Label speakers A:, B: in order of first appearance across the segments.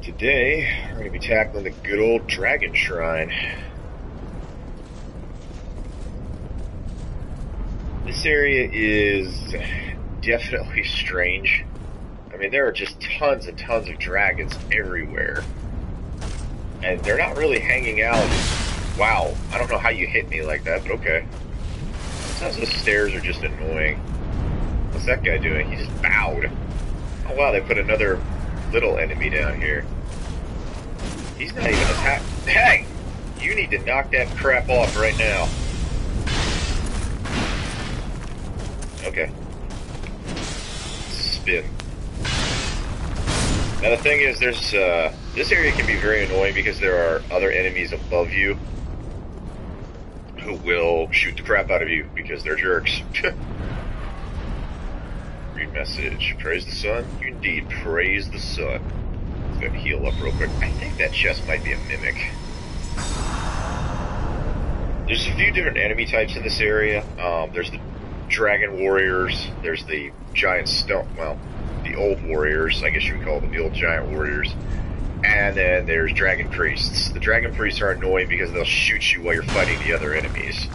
A: Today, we're going to be tackling the good old Dragon Shrine. This area is definitely strange. I mean, there are just tons and tons of dragons everywhere. And they're not really hanging out. Wow, I don't know how you hit me like that, but okay. Sometimes those stairs are just annoying. What's that guy doing? He just bowed. Oh wow, they put another little enemy down here. He's not even attacked. Hey! You need to knock that crap off right now. Okay. Spin. Now the thing is, there's, this area can be very annoying because there are other enemies above you who will shoot the crap out of you because they're jerks. Read message. Praise the sun? You indeed praise the sun. Let's go heal up real quick. I think that chest might be a mimic. There's a few different enemy types in this area. There's the dragon warriors. There's the giant stone, well, the old warriors, I guess you would call them the old giant warriors. And then there's dragon priests. The dragon priests are annoying because they'll shoot you while you're fighting the other enemies.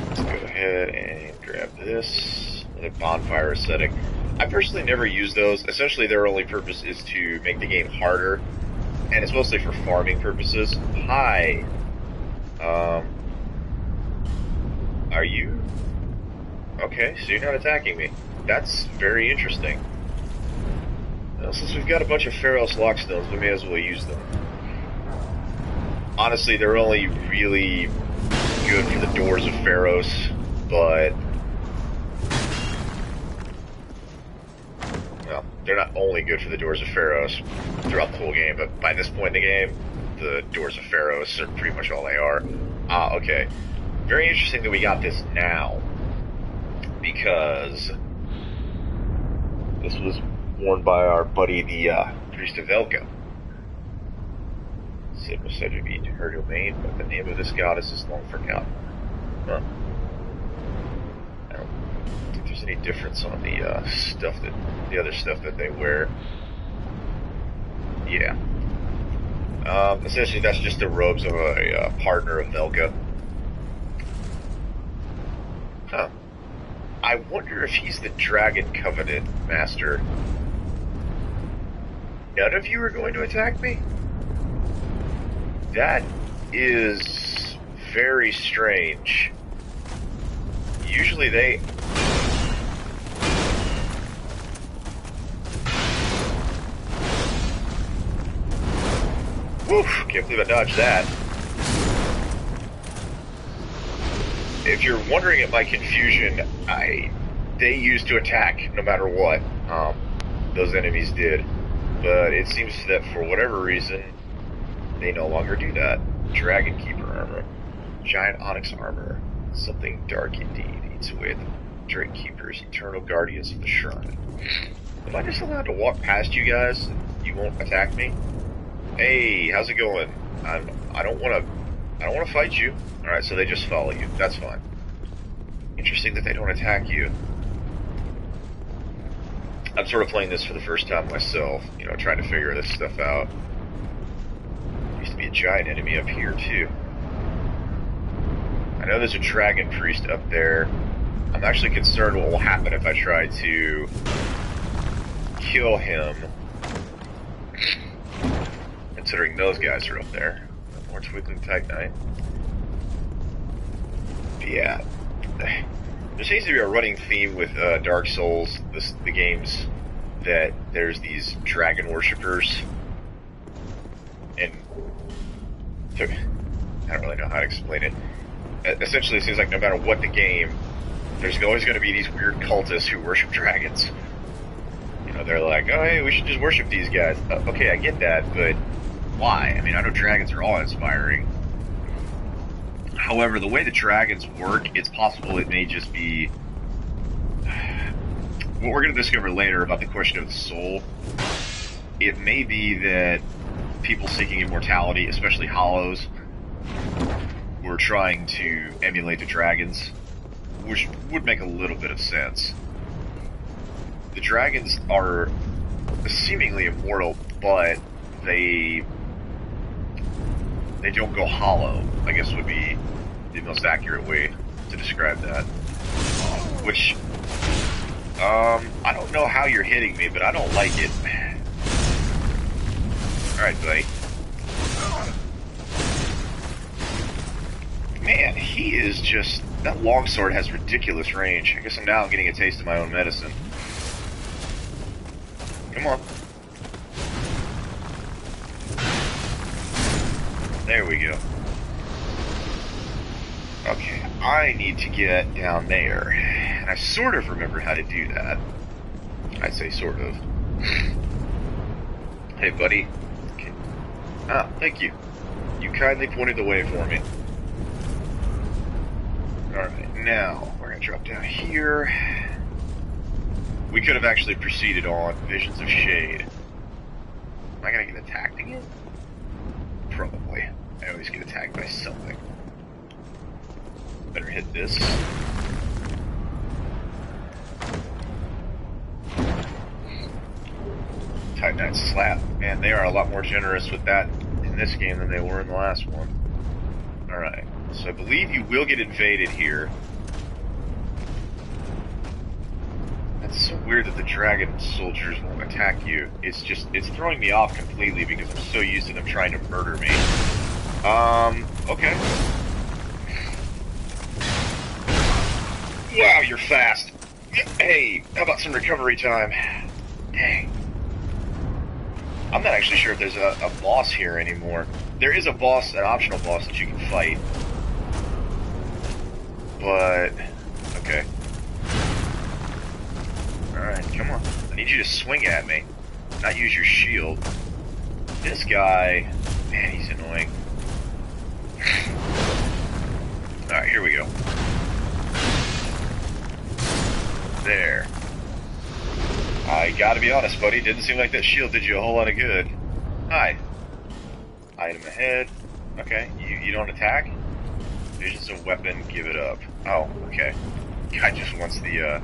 A: Let's go ahead and grab this. The bonfire setting. I personally never use those. Essentially, their only purpose is to make the game harder, and it's mostly for farming purposes. Hi. Are you? Okay, so you're not attacking me. That's very interesting. Well, since we've got a bunch of Pharos Lockstones, we may as well use them. Honestly, they're only really good for the Doors of Pharos, but... well, they're not only good for the Doors of Pharos throughout the whole game, but by this point in the game, the Doors of Pharos are pretty much all they are. Okay. Very interesting that we got this now, because this was worn by our buddy, the Priest of Velka. Sid was said to be in her domain, but the name of this goddess is long forgotten. Huh. I don't think there's any difference on the stuff that the other stuff that they wear. Yeah. Essentially, that's just the robes of a partner of Velka. Huh. I wonder if he's the Dragon Covenant Master. None of you are going to attack me? That is very strange. Usually they... Woof! Can't believe I dodged that. If you're wondering at my confusion, they used to attack no matter what. Those enemies did. But it seems that for whatever reason, they no longer do that. Dragon Keeper armor. Giant Onyx armor. Something dark indeed. Eats away at the Drake Keepers, eternal guardians of the shrine. Am I just allowed to walk past you guys and you won't attack me? Hey, how's it going? I don't want to fight you. Alright, so they just follow you. That's fine. Interesting that they don't attack you. I'm sort of playing this for the first time myself, you know, trying to figure this stuff out. There used to be a giant enemy up here, too. I know there's a dragon priest up there. I'm actually concerned what will happen if I try to kill him. Considering those guys are up there. More Twinkling Titanite. Yeah. There seems to be a running theme with Dark Souls, the games, that there's these dragon worshippers. And I don't really know how to explain it. Essentially, it seems like no matter what the game, there's always going to be these weird cultists who worship dragons. You know, they're like, oh, hey, we should just worship these guys. Okay, I get that, but why? I mean, I know dragons are all inspiring. However, the way the dragons work, it's possible it may just be... what we're going to discover later about the question of the soul. It may be that people seeking immortality, especially hollows, were trying to emulate the dragons, which would make a little bit of sense. the dragons are seemingly immortal, but they don't go hollow, I guess would be the most accurate way to describe that. Which, I don't know how you're hitting me, but I don't like it. Alright, buddy. Man, he is just... That longsword has ridiculous range. I guess I'm now getting a taste of my own medicine. Come on. There we go. Okay, I need to get down there. And I sort of remember how to do that. I'd say sort of. Hey, buddy. Okay. Ah, thank you. You kindly pointed the way for me. Alright, now we're going to drop down here. We could have actually proceeded on Visions of Shade. Am I going to get attacked again? Probably. I always get attacked by something. Better hit this. Titanite Slap. Man, they are a lot more generous with that in this game than they were in the last one. Alright, so I believe you will get invaded here. It's so weird that the dragon soldiers won't attack you. It's throwing me off completely because I'm so used to them trying to murder me. Okay. Wow, you're fast. Hey, how about some recovery time? Dang. I'm not actually sure if there's a boss here anymore. There is a boss, an optional boss that you can fight. But, okay. Alright, come on. I need you to swing at me, not use your shield. This guy, man, he's annoying. Alright, here we go. There. I gotta be honest, buddy, didn't seem like that shield did you a whole lot of good. Hi. Item ahead. Okay, you don't attack? Visions of weapon, give it up. Oh, okay. Guy just wants the,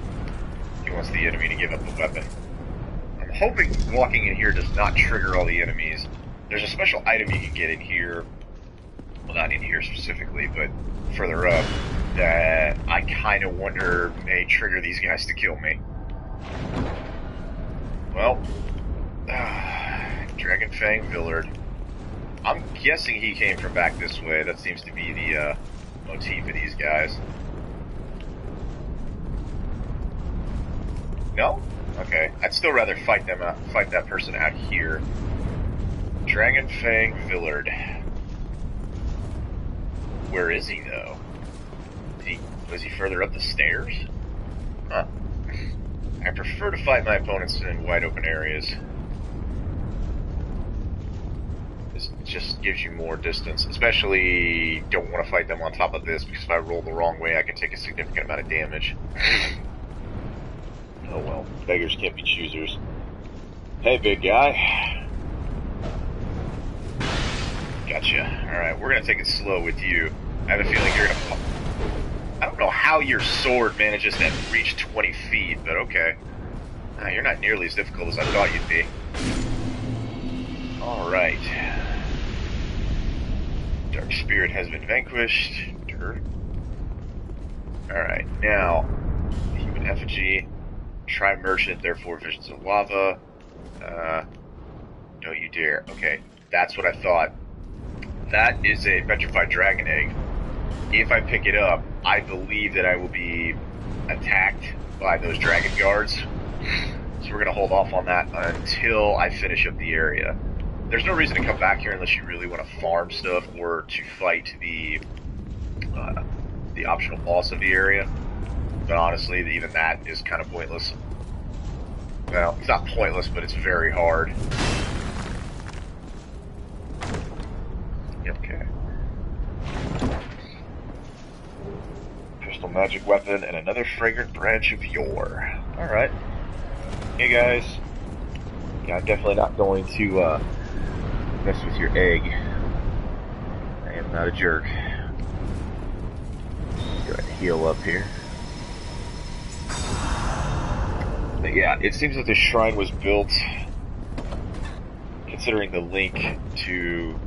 A: he wants the enemy to give up the weapon. I'm hoping walking in here does not trigger all the enemies. There's a special item you can get in here. Well, not in here specifically, but further up, that I kind of wonder may trigger these guys to kill me. Well, Dragonfang Villard. I'm guessing he came from back this way. That seems to be the motif of these guys. No? Okay. I'd still rather fight them out, fight that person out here. Dragonfang Villard. Where is he, though? Was he further up the stairs? Huh. I prefer to fight my opponents in wide open areas. It just gives you more distance. Especially, don't want to fight them on top of this, because if I roll the wrong way, I can take a significant amount of damage. Oh well, beggars can't be choosers. Hey, big guy. Gotcha. Alright, we're gonna take it slow with you. I have a feeling you're gonna... I don't know how your sword manages to reach 20 feet, but okay. You're not nearly as difficult as I thought you'd be. Alright. Dark Spirit has been vanquished. Alright, now, Human Effigy. Try Merchant, therefore Visions of Lava. Don't you dare. Okay, that's what I thought. That is a Petrified Dragon Egg. If I pick it up, I believe that I will be attacked by those dragon guards. So we're going to hold off on that until I finish up the area. There's no reason to come back here unless you really want to farm stuff or to fight the optional boss of the area. But honestly, even that is kind of pointless. Well, it's not pointless, but it's very hard. Okay. Crystal magic weapon and another fragrant branch of yore. Alright. Hey guys. Yeah, I'm definitely not going to mess with your egg. I am not a jerk. Go ahead and heal up here. But yeah, it seems that this shrine was built considering the link to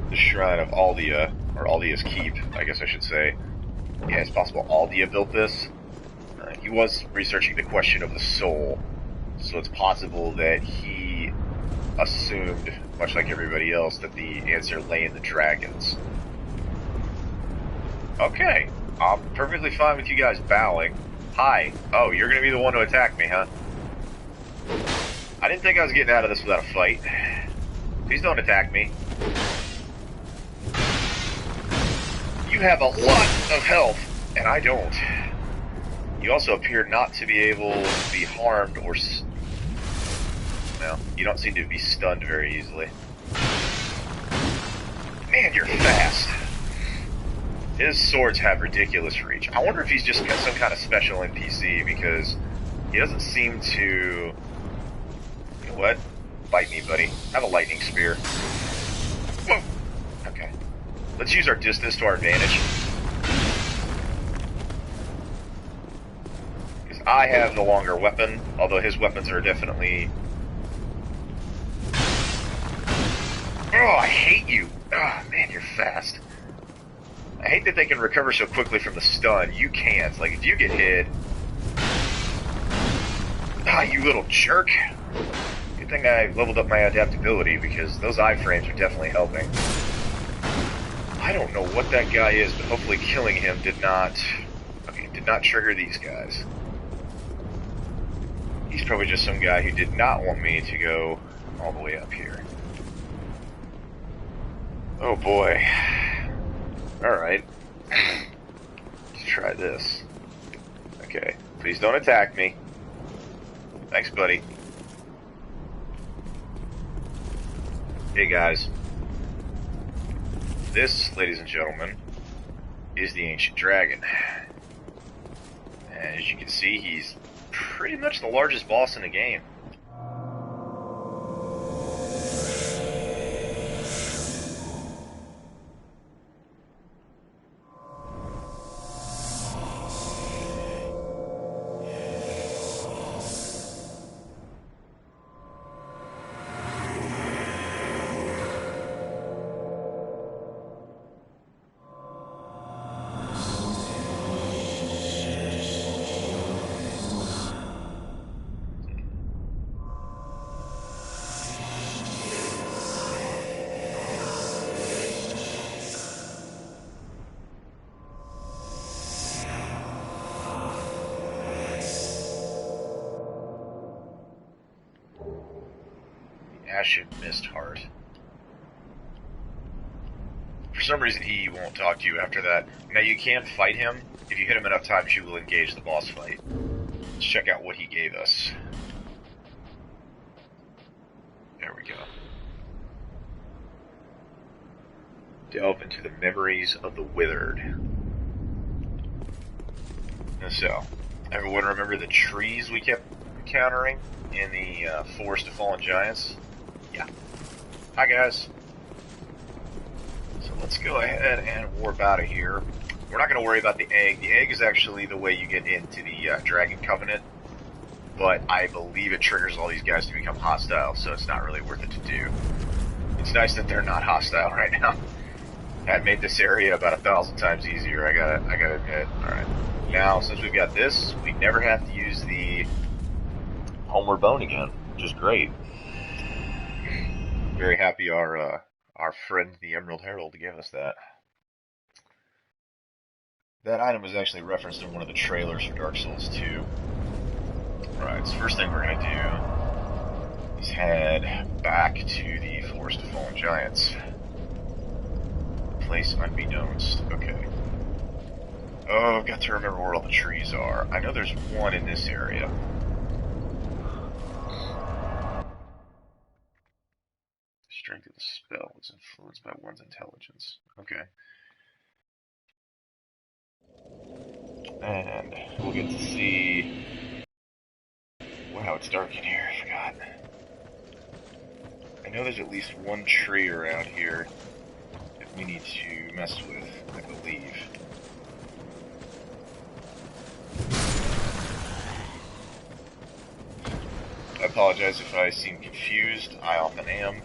A: the shrine of Aldea, or Aldea's Keep, I guess I should say. Yeah, it's possible Aldea built this. He was researching the question of the soul, so it's possible that he assumed, much like everybody else, that the answer lay in the dragons. Okay, I'm perfectly fine with you guys bowing. Hi. Oh, you're gonna be the one to attack me, huh? I didn't think I was getting out of this without a fight. Please don't attack me. You have a lot of health, and I don't. You also appear not to be able to be harmed or... Well, you don't seem to be stunned very easily. Man, you're fast. His swords have ridiculous reach. I wonder if he's just got some kind of special NPC, because he doesn't seem to... You know what? Bite me, buddy. I have a lightning spear. Whoa! Okay. Let's use our distance to our advantage. Because I have the longer weapon, although his weapons are definitely... Oh, I hate you! Oh, man, you're fast. I hate that they can recover so quickly from the stun. You can't. Like, if you get hit... Ah, you little jerk. Good thing I leveled up my adaptability, because those iframes are definitely helping. I don't know what that guy is, but hopefully killing him did not trigger these guys. He's probably just some guy who did not want me to go all the way up here. Oh boy. Alright. Let's try this. Okay. Please don't attack me. Thanks, buddy. Hey, guys. This, ladies and gentlemen, is the Ancient Dragon. And as you can see, he's pretty much the largest boss in the game. Ashen Mistheart. For some reason, he won't talk to you after that. Now, you can fight him. If you hit him enough times, you will engage the boss fight. Let's check out what he gave us. There we go. Delve into the memories of the withered. So, everyone remember the trees we kept encountering in the Forest of Fallen Giants? Yeah. Hi, guys. So let's go ahead and warp out of here. We're not going to worry about the egg. The egg is actually the way you get into the Dragon Covenant, but I believe it triggers all these guys to become hostile, so it's not really worth it to do. It's nice that they're not hostile right now. That made this area about 1,000 times easier, I gotta admit. Alright. Now, since we've got this, we never have to use the Homeward Bone again, which is great. Very happy our friend the Emerald Herald gave us that. That item was actually referenced in one of the trailers for Dark Souls 2. Alright, so first thing we're going to do is head back to the Forest of Fallen Giants. Place unbeknownst. Okay. Oh, I've got to remember where all the trees are. I know there's one in this area. Strength of the spell is influenced by one's intelligence. Okay. And we'll get to see... Wow, it's dark in here, I forgot. I know there's at least one tree around here that we need to mess with, I believe. apologize if I seem confused. I often am.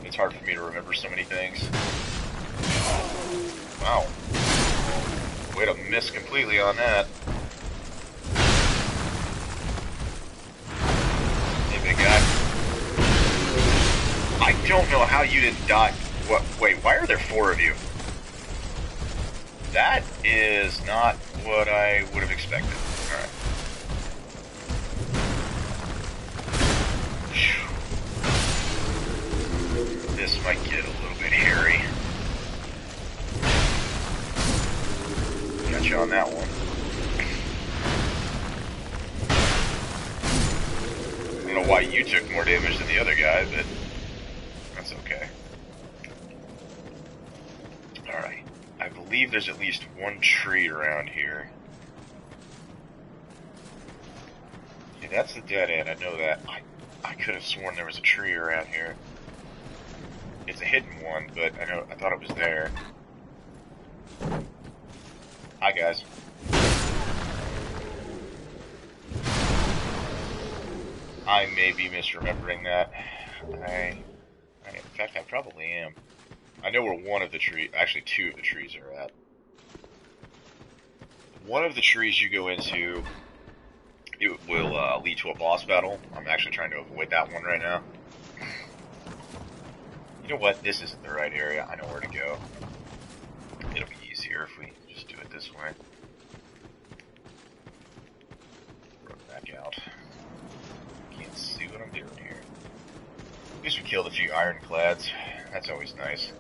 A: It's hard for me to remember so many things. Wow. Way to miss completely on that. Hey, big guy. I don't know how you didn't die. What? Wait, why are there 4 of you? That is not what I would have expected. Alright. This might get a little bit hairy. Got you on that one. I don't know why you took more damage than the other guy, but that's okay. Alright. I believe there's at least one tree around here. Okay, that's the dead end, I know that. I could have sworn there was a tree around here. It's a hidden one, but I thought it was there. Hi, guys. I may be misremembering that. In fact, I probably am. I know where one of the trees, actually 2 of the trees are at. One of the trees you go into, it will lead to a boss battle. I'm actually trying to avoid that one right now. You know what? This isn't the right area. I know where to go. It'll be easier if we just do it this way. Run back out. Can't see what I'm doing here. At least we killed a few ironclads. That's always nice.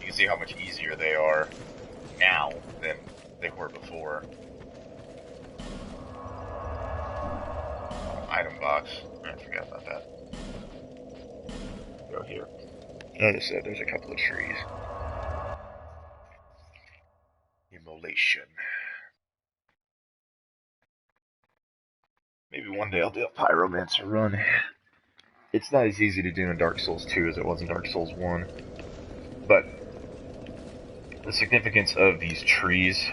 A: You can see how much easier they are now than they were before. Item box. I forgot about that. Go here. Notice that there's a couple of trees. Immolation. Maybe one day I'll do a Pyromancer run. It's not as easy to do in Dark Souls 2 as it was in Dark Souls 1. But the significance of these trees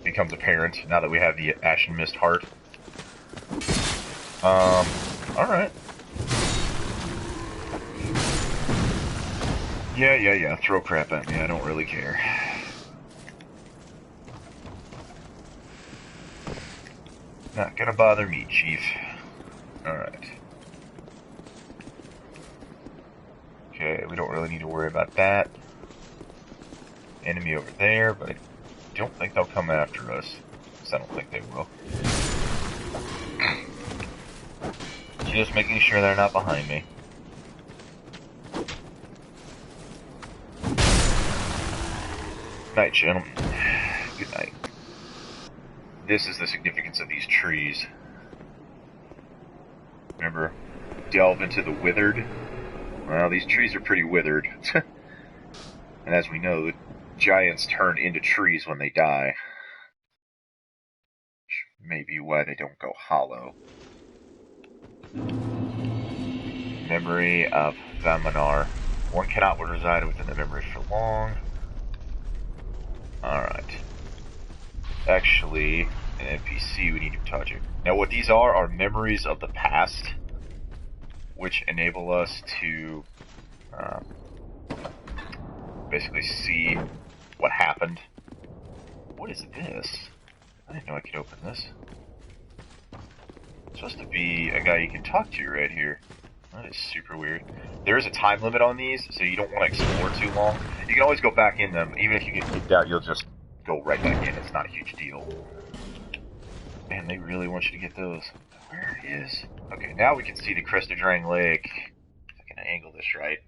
A: becomes apparent now that we have the Ashen Mist Heart. Alright. Yeah, throw crap at me, I don't really care. Not gonna bother me, Chief. Alright. Okay, we don't really need to worry about that. Enemy over there, but I don't think they'll come after us. Because I don't think they will. Just making sure they're not behind me. Night, gentlemen. Good night. This is the significance of these trees. Remember, delve into the withered. Well, these trees are pretty withered. And as we know, the giants turn into trees when they die. Which may be why they don't go hollow. Memory of Vaminar. One cannot reside within the memory for long. Alright. Actually, an NPC we need to touch it. Now what these are memories of the past, which enable us to basically see what happened. What is this? I didn't know I could open this. It's supposed to be a guy you can talk to right here. That is super weird. There is a time limit on these, so you don't want to explore too long. You can always go back in them. Even if you get kicked out, you'll just go right back in. It's not a huge deal. Man, they really want you to get those. Where is... Okay, now we can see the Crest of Drang Lake. If I can angle this right.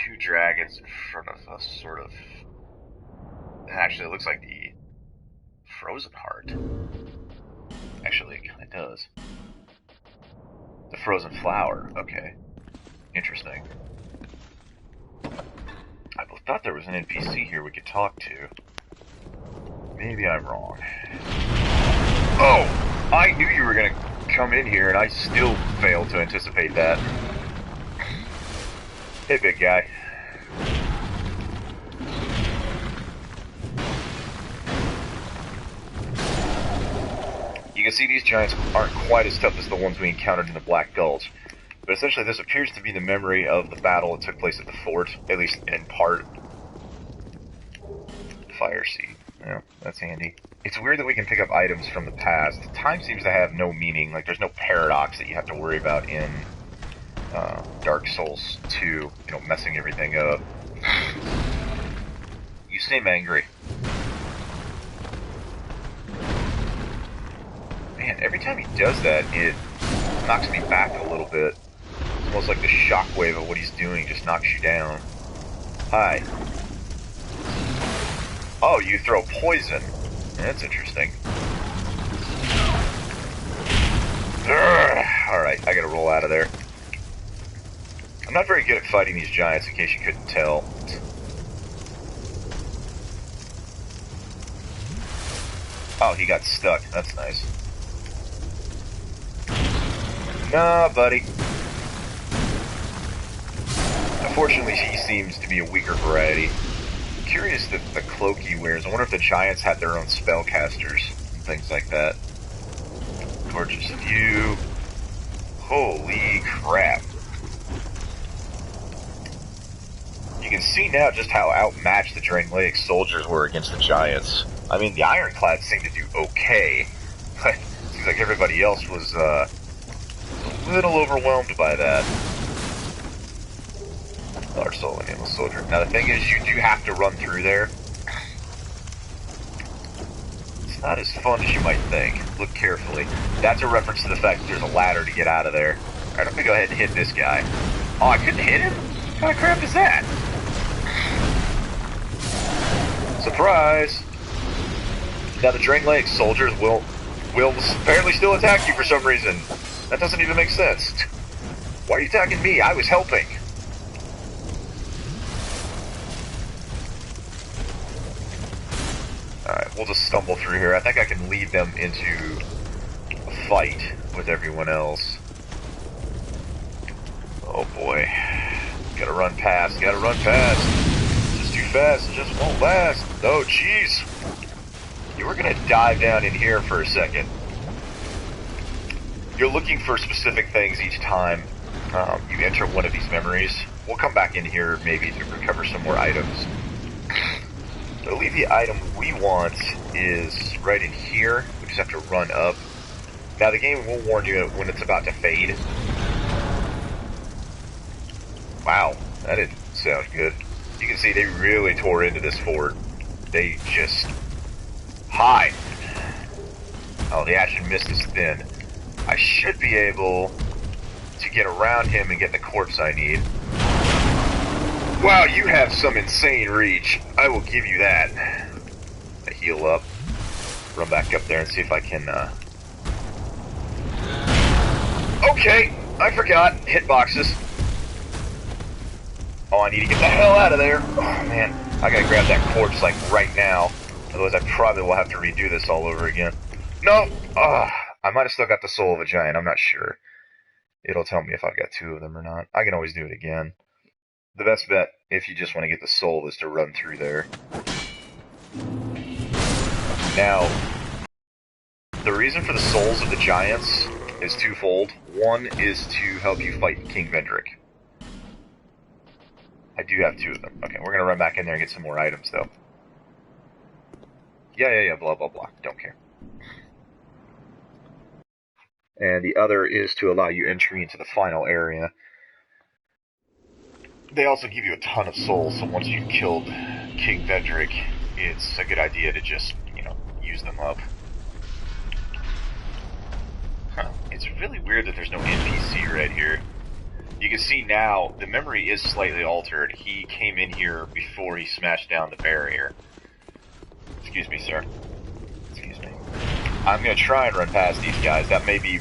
A: 2 dragons in front of us, sort of. Actually, it looks like the Frozen Heart. Actually, it kind of does. The Frozen Flower. Okay. Interesting. I thought there was an NPC here we could talk to. Maybe I'm wrong. Oh! I knew you were gonna come in here, and I still failed to anticipate that. Hey, big guy. You can see these giants aren't quite as tough as the ones we encountered in the Black Gulch. But essentially this appears to be the memory of the battle that took place at the fort, at least in part. Fire seed. Yeah, that's handy. It's weird that we can pick up items from the past. Time seems to have no meaning. Like, there's no paradox that you have to worry about in Dark Souls 2, you know, messing everything up. You seem angry. Man, every time he does that, it knocks me back a little bit. It's almost like the shockwave of what he's doing just knocks you down. Hi. Oh, you throw poison. That's interesting. Alright, I gotta roll out of there. I'm not very good at fighting these giants, in case you couldn't tell. Oh, he got stuck. That's nice. Nah, buddy. Unfortunately, he seems to be a weaker variety. I'm curious that the cloak he wears. I wonder if the giants had their own spellcasters and things like that. Gorgeous view. Holy crap. You can see now just how outmatched the Drangleic soldiers were against the giants. I mean, the Ironclads seemed to do okay, but it seems like everybody else was a little overwhelmed by that. Large soul and animal soldier. Now the thing is, you do have to run through there. It's not as fun as you might think. Look carefully. That's a reference to the fact that there's a ladder to get out of there. Alright, I'm gonna go ahead and hit this guy. Oh, I couldn't hit him? What kind of crap is that? Surprise! Now the Drangleic soldiers will apparently still attack you for some reason. That doesn't even make sense. Why are you attacking me? I was helping. Alright, we'll just stumble through here. I think I can lead them into a fight with everyone else. Oh boy. Gotta run past, gotta run past. Just too fast, it just won't last. Oh jeez. You were gonna dive down in here for a second. You're looking for specific things each time you enter one of these memories. We'll come back in here maybe to recover some more items. I believe the item we want is right in here. We just have to run up. Now the game will warn you when it's about to fade. Wow, that didn't sound good. You can see they really tore into this fort. They just... Hi! Oh, the action mist is thin. I should be able to get around him and get the corpse I need. Wow, you have some insane reach. I will give you that. I heal up. Run back up there and see if I can, Okay, I forgot. Hitboxes. Oh, I need to get the hell out of there. Oh, man. I gotta grab that corpse, like, right now. Otherwise, I probably will have to redo this all over again. No! I might have still got the soul of a giant. I'm not sure. It'll tell me if I've got two of them or not. I can always do it again. The best bet, if you just want to get the soul, is to run through there. Now, the reason for the souls of the giants is twofold. One is to help you fight King Vendrick. I do have two of them. Okay, we're going to run back in there and get some more items, though. Yeah, blah, blah, blah. Don't care. And the other is to allow you entry into the final area. They also give you a ton of souls, so once you've killed King Vendrick, it's a good idea to just, use them up. Huh. It's really weird that there's no NPC right here. You can see now, the memory is slightly altered. He came in here before he smashed down the barrier. Excuse me, sir. Excuse me. I'm gonna try and run past these guys. That may be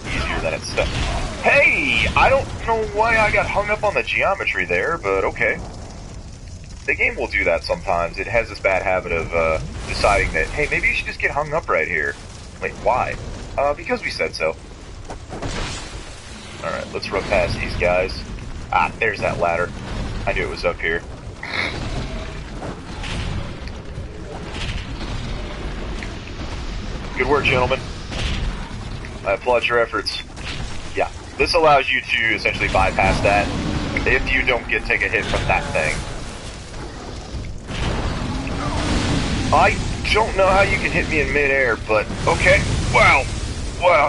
A: easier than it's... Hey! I don't know why I got hung up on the geometry there, but okay. The game will do that sometimes. It has this bad habit of deciding that, hey, maybe you should just get hung up right here. Wait, why? Because we said so. Alright, let's run past these guys. Ah, there's that ladder. I knew it was up here. Good work, gentlemen. I applaud your efforts. Yeah, this allows you to essentially bypass that if you don't take a hit from that thing. I don't know how you can hit me in midair, but okay. Well,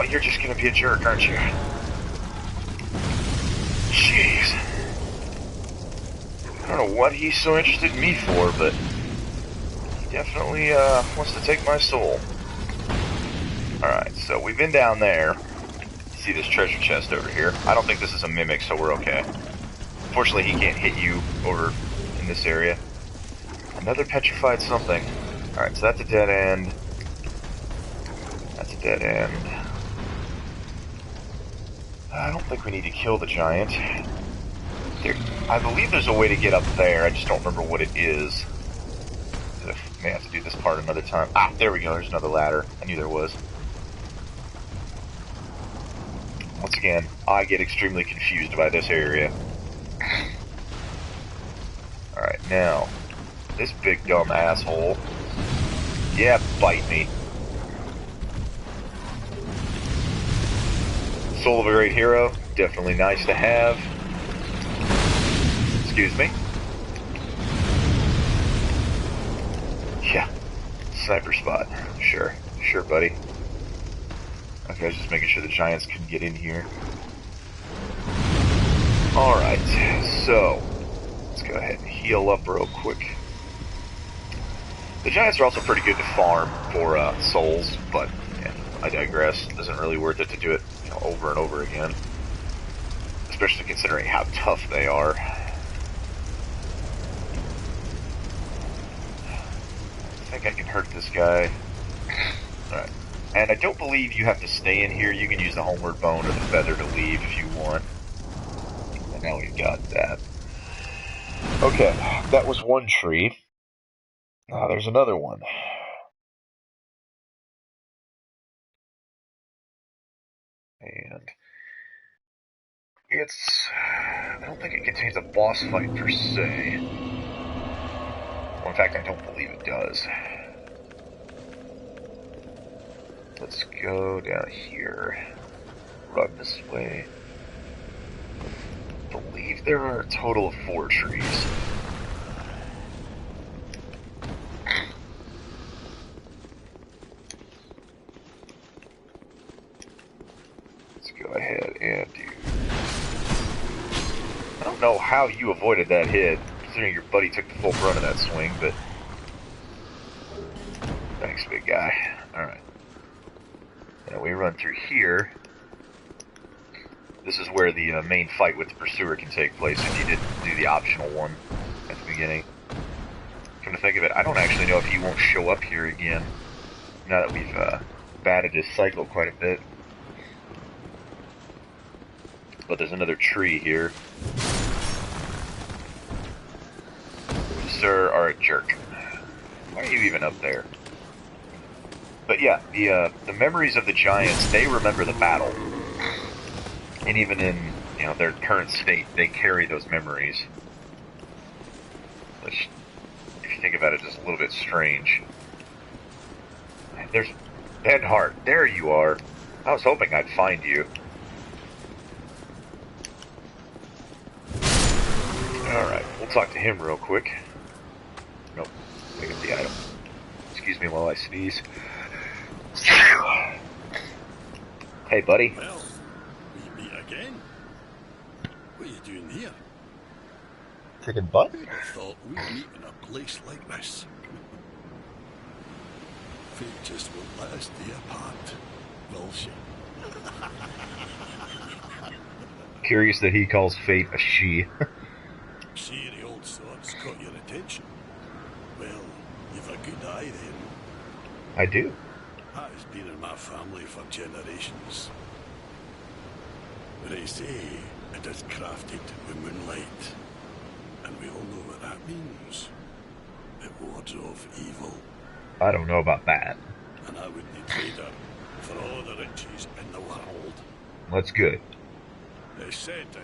A: you're just gonna be a jerk, aren't you? Jeez. I don't know what he's so interested in me for, but he definitely wants to take my soul. Alright, so we've been down there. See this treasure chest over here. I don't think this is a mimic, so we're okay. Fortunately, he can't hit you over in this area. Another petrified something. Alright, so that's a dead end. That's a dead end. I don't think we need to kill the giant. I believe there's a way to get up there. I just don't remember what it is. I may have to do this part another time. Ah, there we go. There's another ladder. I knew there was. Once again, I get extremely confused by this area. Alright, now, this big dumb asshole. Yeah, bite me. Soul of a great hero, definitely nice to have. Excuse me. Yeah, sniper spot. Sure, buddy. Okay, I was just making sure the giants couldn't get in here. Alright, so let's go ahead and heal up real quick. The giants are also pretty good to farm for souls, but yeah, I digress. It isn't really worth it to do it over and over again. Especially considering how tough they are. I think I can hurt this guy. Alright. And I don't believe you have to stay in here. You can use the homeward bone or the feather to leave if you want. And now we've got that. Okay, that was one tree. There's another one. And I don't think it contains a boss fight per se. Well, in fact, I don't believe it does. Let's go down here. Run this way. I believe there are a total of 4 trees. Let's go ahead and do... I don't know how you avoided that hit, considering your buddy took the full brunt of that swing, but... Thanks, big guy. Alright. Now we run through here. This is where the main fight with the pursuer can take place if you didn't do the optional one at the beginning. Come to think of it, I don't actually know if he won't show up here again, now that we've batted his cycle quite a bit. But there's another tree here. You, sir, are a jerk. Why are you even up there? But yeah, the memories of the giants, they remember the battle. And even in, their current state, they carry those memories. Which, if you think about it, is a little bit strange. There's Dead Heart. There you are. I was hoping I'd find you. Alright, we'll talk to him real quick. Nope, pick up the item. Excuse me while I sneeze. Hey, buddy.
B: Well, we meet again. What are you doing here?
A: Kicking butt?
B: Who'd have thought we'd meet in a place like this? Fate just won't let us stay apart, will she?
A: Curious that he calls fate a she.
B: See, the old sword's caught your attention. Well, you've a good eye then.
A: I do.
B: That has been in my family for generations. They say it is crafted with moonlight. And we all know what that means. It wards off evil.
A: I don't know about that.
B: And I wouldn't trade her for all the riches in the world.
A: That's good.
B: They said that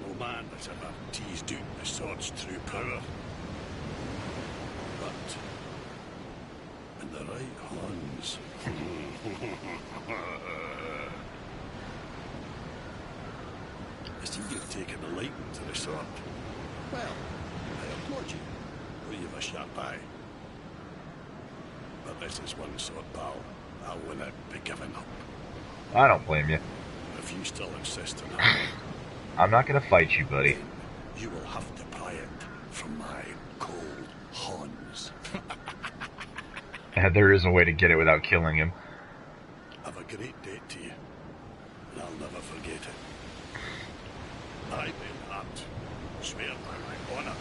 B: no man has ever teased out the sword's true power. But in the right hands, see you've taken a liking to the sword. Well, I applaud you, though you've a sharp eye. But this is one sword, pal. I wouldn't be giving up.
A: I don't blame you.
B: If you still insist on that,
A: I'm not gonna fight you, buddy.
B: you will have to pry it from my cold horns.
A: There is a way to get it without killing him.
B: Have a great day to you, and I'll never forget it. I, Ben Hart, swear by my honor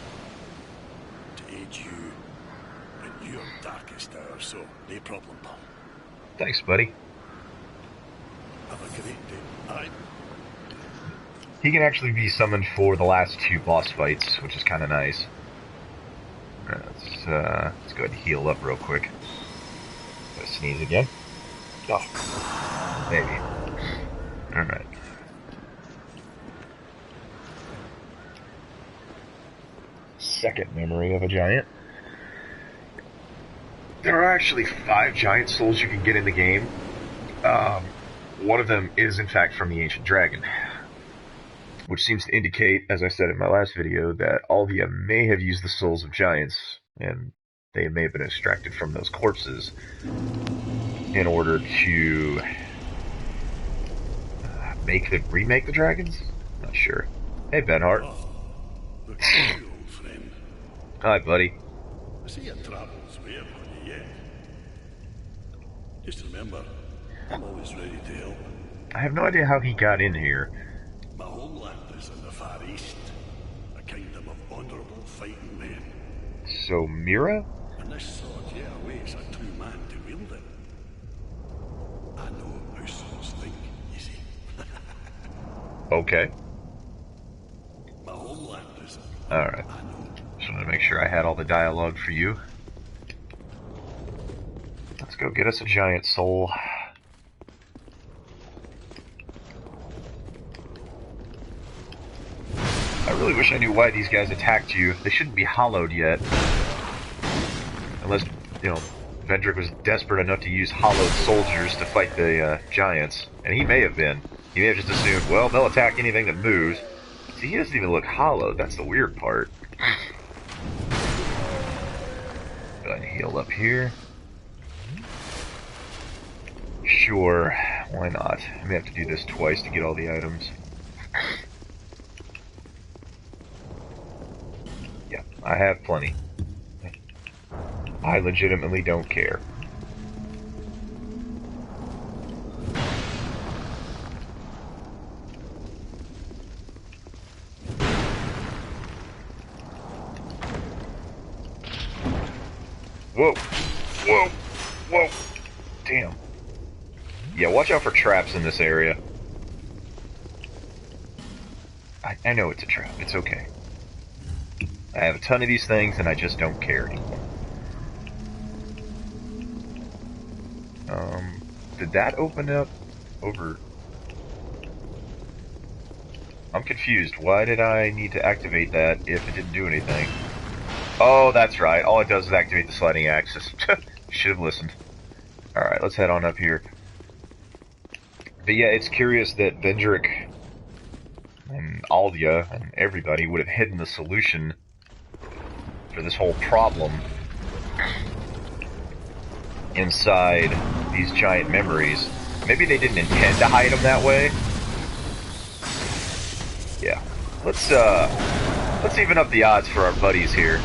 B: to aid you in your darkest hour, so no problem, pal.
A: Thanks, buddy.
B: Have a great day. Aye.
A: He can actually be summoned for the last 2 boss fights, which is kind of nice. Let's go ahead and heal up real quick. Gonna sneeze again. Oh, maybe. Alright. Second memory of a giant. There are actually 5 giant souls you can get in the game. One of them is, in fact, from the Ancient Dragon, which seems to indicate, as I said in my last video, that Alvia may have used the souls of giants, and they may have been extracted from those corpses in order to remake the dragons? Not sure. Hey, Benhart.
B: Oh, look at you, old friend.
A: Hi, buddy.
B: I see your travels wear on you yet. Just remember, I'm always ready to help.
A: I have no idea how he got in here.
B: My homeland is in the Far East, a kingdom of honourable fighting men.
A: So, Mira?
B: And this sword, yeah, awaits a true man to wield it. I know how swords think, you see.
A: Okay.
B: My homeland is...
A: Alright.
B: I know.
A: Just wanted to make sure I had all the dialogue for you. Let's go get us a giant soul. I really wish I knew why these guys attacked you. They shouldn't be hollowed yet. Unless, Vendrick was desperate enough to use hollowed soldiers to fight the giants. And he may have been. He may have just assumed, well, they'll attack anything that moves. See, he doesn't even look hollowed. That's the weird part. Go ahead and heal up here. Sure, why not? I may have to do this twice to get all the items. Yeah, I have plenty. I legitimately don't care. Whoa! Whoa! Whoa! Damn. Yeah, watch out for traps in this area. I know it's a trap. It's okay. I have a ton of these things, and I just don't care anymore. Did that open up over... I'm confused. Why did I need to activate that if it didn't do anything? Oh, that's right. All it does is activate the sliding axis. Should have listened. Alright, let's head on up here. But yeah, it's curious that Vendrick and Aldia and everybody would have hidden the solution for this whole problem inside these giant memories. Maybe they didn't intend to hide them that way. Yeah. Let's even up the odds for our buddies here.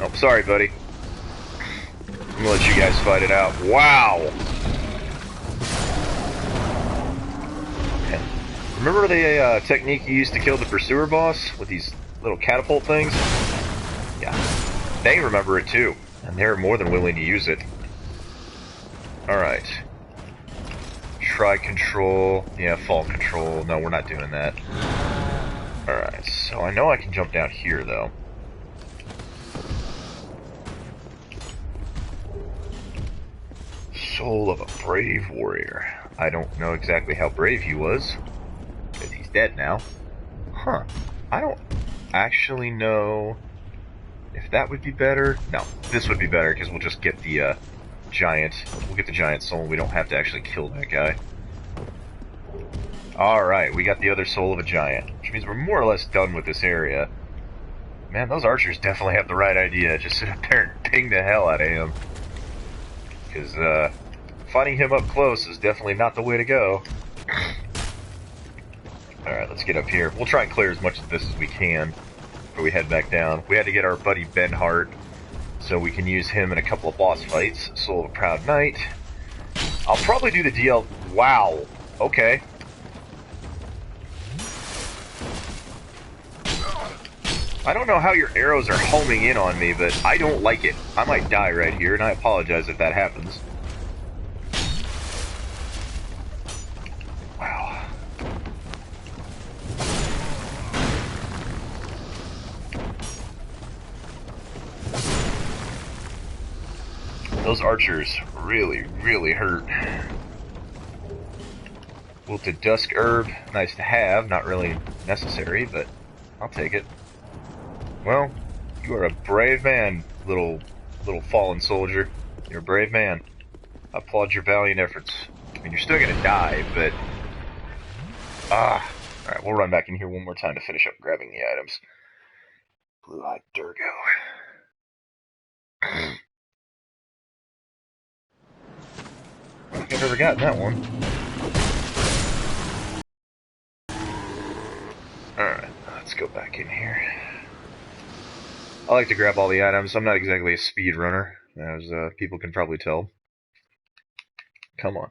A: Oh, sorry, buddy. I'm gonna let you guys fight it out. Wow! Remember the technique you used to kill the Pursuer boss with these little catapult things? Yeah. They remember it too, and they're more than willing to use it. Alright. Try control. Yeah, fall control. No, we're not doing that. Alright, so I know I can jump down here, though. Soul of a brave warrior. I don't know exactly how brave he was, because he's dead now. Huh. I don't actually know if that would be better. No, this would be better, because we'll just get the giant. We'll get the giant soul. We don't have to actually kill that guy. Alright, we got the other soul of a giant, which means we're more or less done with this area. Man, those archers definitely have the right idea. Just sit up there and ping the hell out of him. Because, fighting him up close is definitely not the way to go. Alright, let's get up here. We'll try and clear as much of this as we can before we head back down. We had to get our buddy Benhart, so we can use him in a couple of boss fights. Soul of a Proud Knight. I'll probably do the DL... Wow. Okay. I don't know how your arrows are homing in on me, but I don't like it. I might die right here, and I apologize if that happens. Wow. Those archers really, really hurt. Wilted Dusk Herb, nice to have, not really necessary, but I'll take it. Well, you are a brave man, little fallen soldier. You're a brave man. I applaud your valiant efforts. I mean, you're still gonna die, but... Alright, we'll run back in here one more time to finish up grabbing the items. Blue-eyed Durgo. I don't think I've ever gotten that one. Alright, let's go back in here. I like to grab all the items. I'm not exactly a speed runner, as people can probably tell. Come on.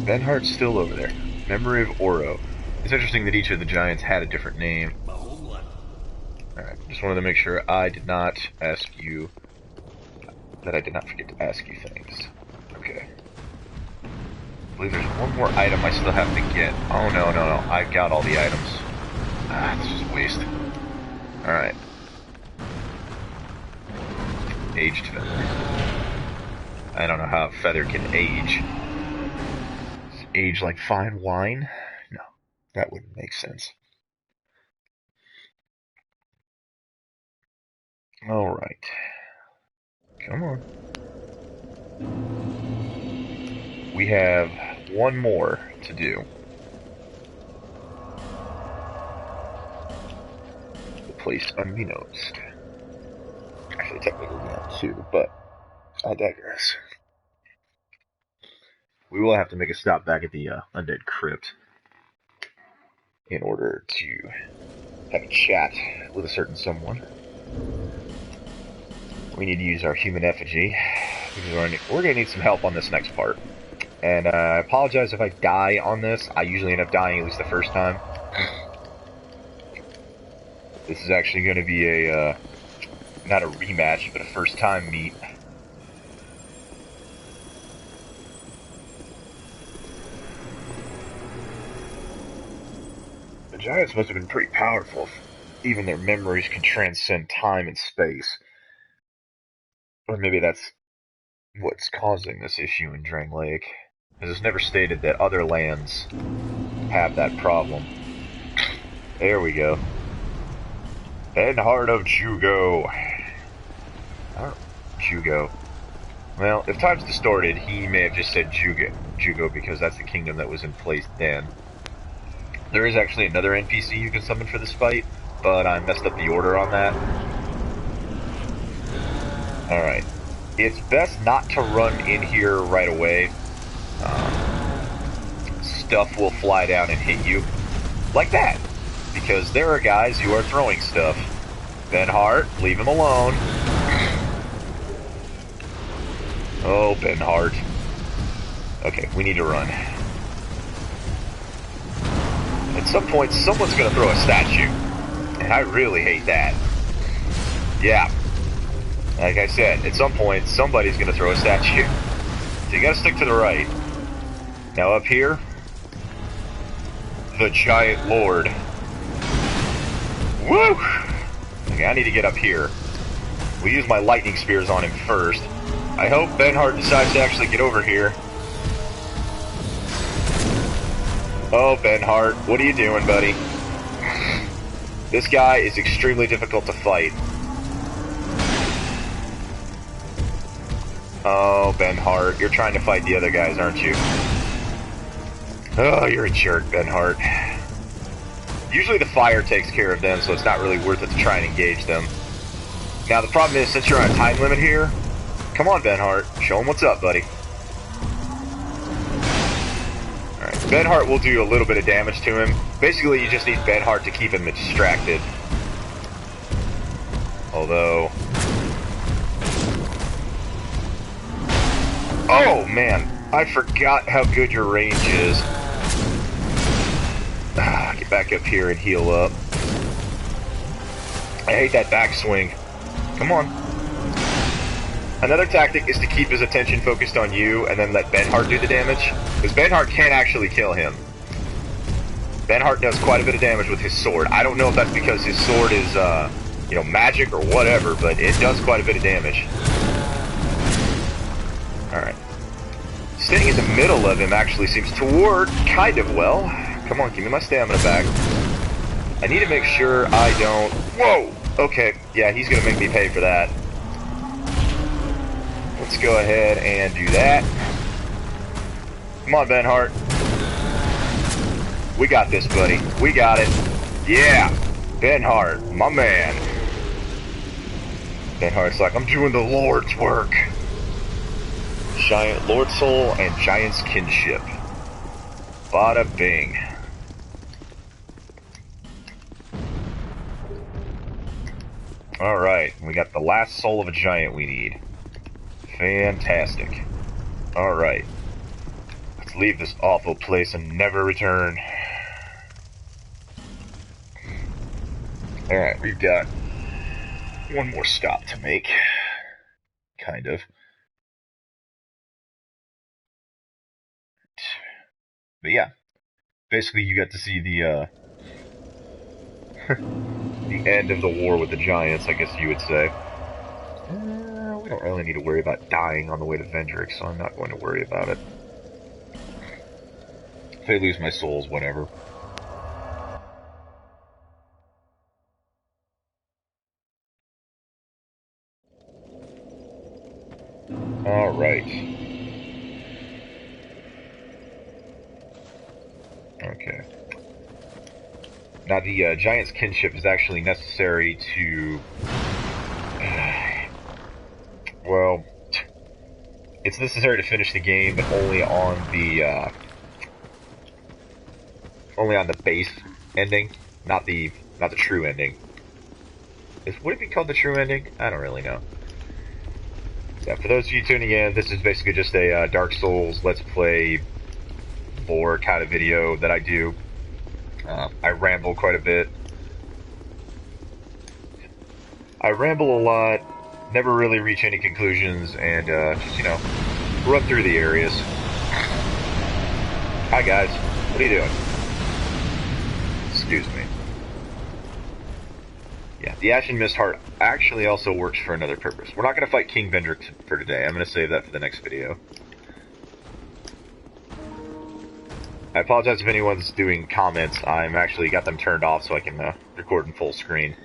A: Benhart's still over there. Memory of Oro. It's interesting that each of the giants had a different name. Alright, just wanted to make sure I did not ask you... that I did not forget to ask you things. Okay. I believe there's one more item I still have to get. Oh, no. I got all the items. This is a waste. Alright. Aged feather. I don't know how a feather can age. Does it age like fine wine? No, that wouldn't make sense. Alright. Come on. We have one more to do. Place unbeknownst. Actually, technically we have two, but I digress. We will have to make a stop back at the Undead Crypt in order to have a chat with a certain someone. We need to use our human effigy, because we're going to need some help on this next part. And I apologize if I die on this. I usually end up dying at least the first time. This is actually going to be a, not a rematch, but a first-time meet. The giants must have been pretty powerful. Even their memories can transcend time and space. Or maybe that's what's causing this issue in Drangleic. Because it's never stated that other lands have that problem. There we go. Benhart of Jugo. Jugo. Well, if time's distorted, he may have just said Jugo, because that's the kingdom that was in place then. There is actually another NPC you can summon for this fight, but I messed up the order on that. Alright. It's best not to run in here right away. Stuff will fly down and hit you. Like that. Because there are guys who are throwing stuff. Benhart, leave him alone. Oh, Benhart. Okay, we need to run. At some point, someone's gonna throw a statue. And I really hate that. Yeah. Like I said, at some point, somebody's gonna throw a statue. So you gotta stick to the right. Now up here, the Giant Lord. Woo! Okay, I need to get up here. We'll use my lightning spears on him first. I hope Benhart decides to actually get over here. Oh, Benhart, what are you doing, buddy? This guy is extremely difficult to fight. Oh, Ben Hart, you're trying to fight the other guys, aren't you? Oh, you're a jerk, Ben Hart. Usually the fire takes care of them, so it's not really worth it to try and engage them. Now, the problem is, since you're on a time limit here, come on, Ben Hart, show him what's up, buddy. Alright, Ben Hart will do a little bit of damage to him. Basically, you just need Ben Hart to keep him distracted. Although... Oh, man. I forgot how good your range is. Get back up here and heal up. I hate that backswing. Come on. Another tactic is to keep his attention focused on you and then let Ben Hart do the damage. Because Ben Hart can actually kill him. Ben Hart does quite a bit of damage with his sword. I don't know if that's because his sword is, you know, magic or whatever, but it does quite a bit of damage. Alright. Staying in the middle of him actually seems to work kind of well. Come on, give me my stamina back. I need to make sure I don't... Whoa! Okay, yeah, he's gonna make me pay for that. Let's go ahead and do that. Come on, Ben Hart. We got this, buddy. We got it. Yeah! Ben Hart, my man. Ben Hart's like, I'm doing the Lord's work. Giant Lord Soul and Giant's Kinship. Bada bing. Alright, we got the last soul of a giant we need. Fantastic. Alright. Let's leave this awful place and never return. Alright, we've got one more stop to make. Kind of. But yeah. Basically, you got to see the, the end of the war with the giants, I guess you would say. We don't really need to worry about dying on the way to Vendrick, so I'm not going to worry about it. If I lose my souls, whatever. Alright. Okay. Now, the Giant's Kinship is actually necessary to... well... It's necessary to finish the game, but only on the base ending, not the true ending. Would it be called the true ending? I don't really know. Yeah, for those of you tuning in, this is basically just a Dark Souls Let's Play lore kind of video that I do. I ramble quite a bit. I ramble a lot, never really reach any conclusions, and just, you know, run through the areas. Hi guys, what are you doing? Excuse me. Yeah, the Ashen Mist Heart actually also works for another purpose. We're not going to fight King Vendrick for today. I'm going to save that for the next video. I apologize if anyone's doing comments. I'm actually got them turned off so I can record in full screen.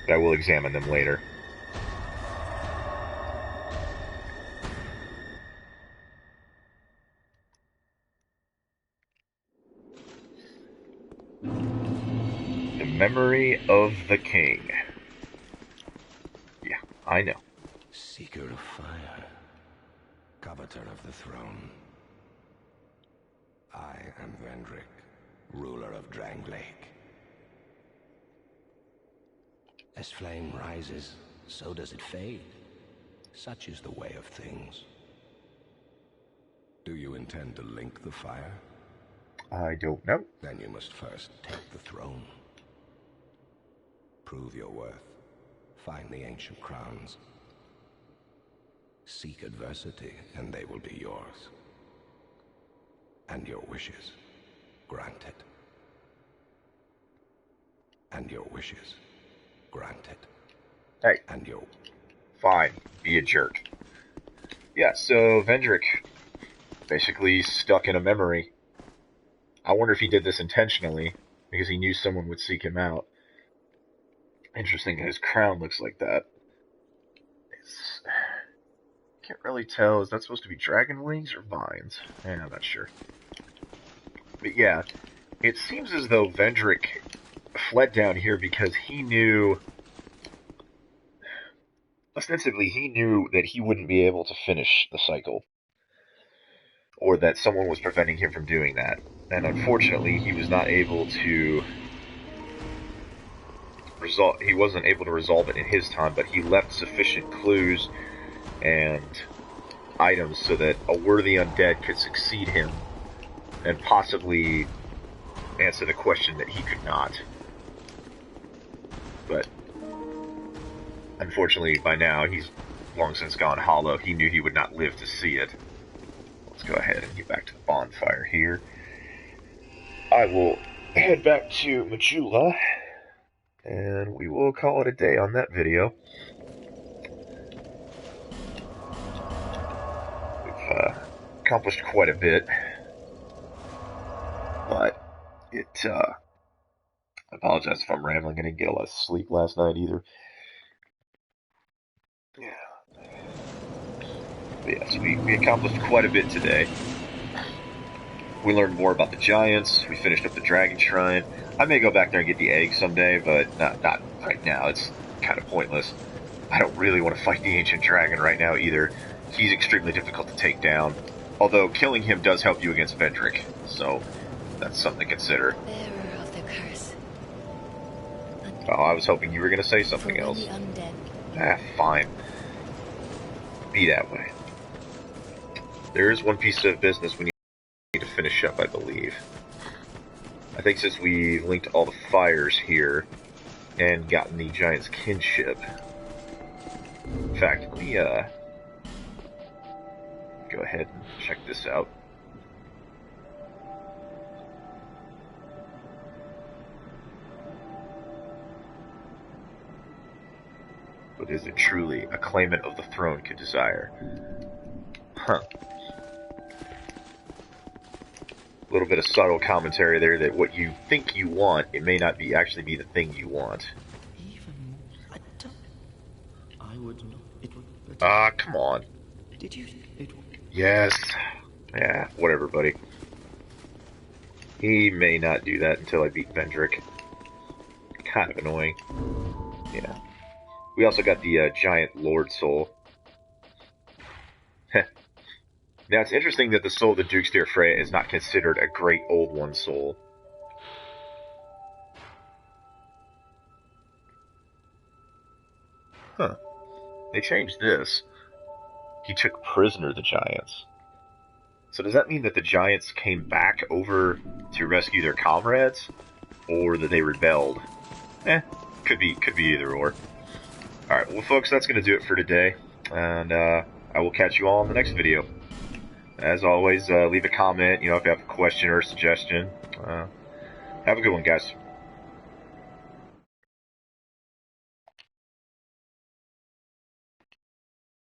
A: But I will examine them later. The Memory of the King. Yeah, I know.
C: Seeker of fire, coveter of the throne. I am Vendrick, ruler of Drangleic. As flame rises, so does it fade. Such is the way of things. Do you intend to link the fire?
A: I don't know.
C: Then you must first take the throne. Prove your worth. Find the ancient crowns. Seek adversity, and they will be yours. And your wishes granted. And your wishes granted.
A: Hey.
C: And your...
A: Fine. Be a jerk. Yeah, so Vendrick basically stuck in a memory. I wonder if he did this intentionally, because he knew someone would seek him out. Interesting that his crown looks like that. can't really tell. Is that supposed to be dragon wings or vines? I'm not sure. But yeah, it seems as though Vendrick fled down here because he knew... Ostensibly, he knew that he wouldn't be able to finish the cycle. Or that someone was preventing him from doing that. And unfortunately, he was not able to... He wasn't able to resolve it in his time, but he left sufficient clues and items so that a worthy undead could succeed him and possibly answer the question that he could not. But unfortunately, by now, he's long since gone hollow. He knew he would not live to see it. Let's go ahead and get back to the bonfire here. I will head back to Majula, and we will call it a day on that video. We've accomplished quite a bit, but I apologize if I'm rambling. I didn't get a lot of sleep last night either. Yeah. But yes, we accomplished quite a bit today. We learned more about the giants. We finished up the dragon shrine. I may go back there and get the egg someday, but not right now. It's kind of pointless. I don't really want to fight the ancient dragon right now either. He's extremely difficult to take down. Although killing him does help you against Vendrick, so that's something to consider.
D: Bearer of the curse.
A: Oh, I was hoping you were going to say something else. Fine. Be that way. There is one piece of business we need to finish up, I believe. I think since we linked all the fires here and gotten the giant's kinship. In fact, let me go ahead and check this out. But is it truly a claimant of the throne could desire? Huh. A little bit of subtle commentary there that what you think you want, it may not be actually be the thing you want.
E: Even more. I would not. It would.
A: Come on.
E: Did you? It would.
A: Yes. Yeah, whatever, buddy. He may not do that until I beat Vendrick. Kind of annoying. Yeah. We also got the giant Lord Soul. Now, it's interesting that the soul of the Dukesteer Freya is not considered a Great Old One soul. Huh. They changed this. He took prisoner the giants. So does that mean that the giants came back over to rescue their comrades? Or that they rebelled? Could be either or. Alright, well folks, that's going to do it for today. And I will catch you all in the next video. As always, leave a comment, if you have a question or a suggestion. Have a good one, guys.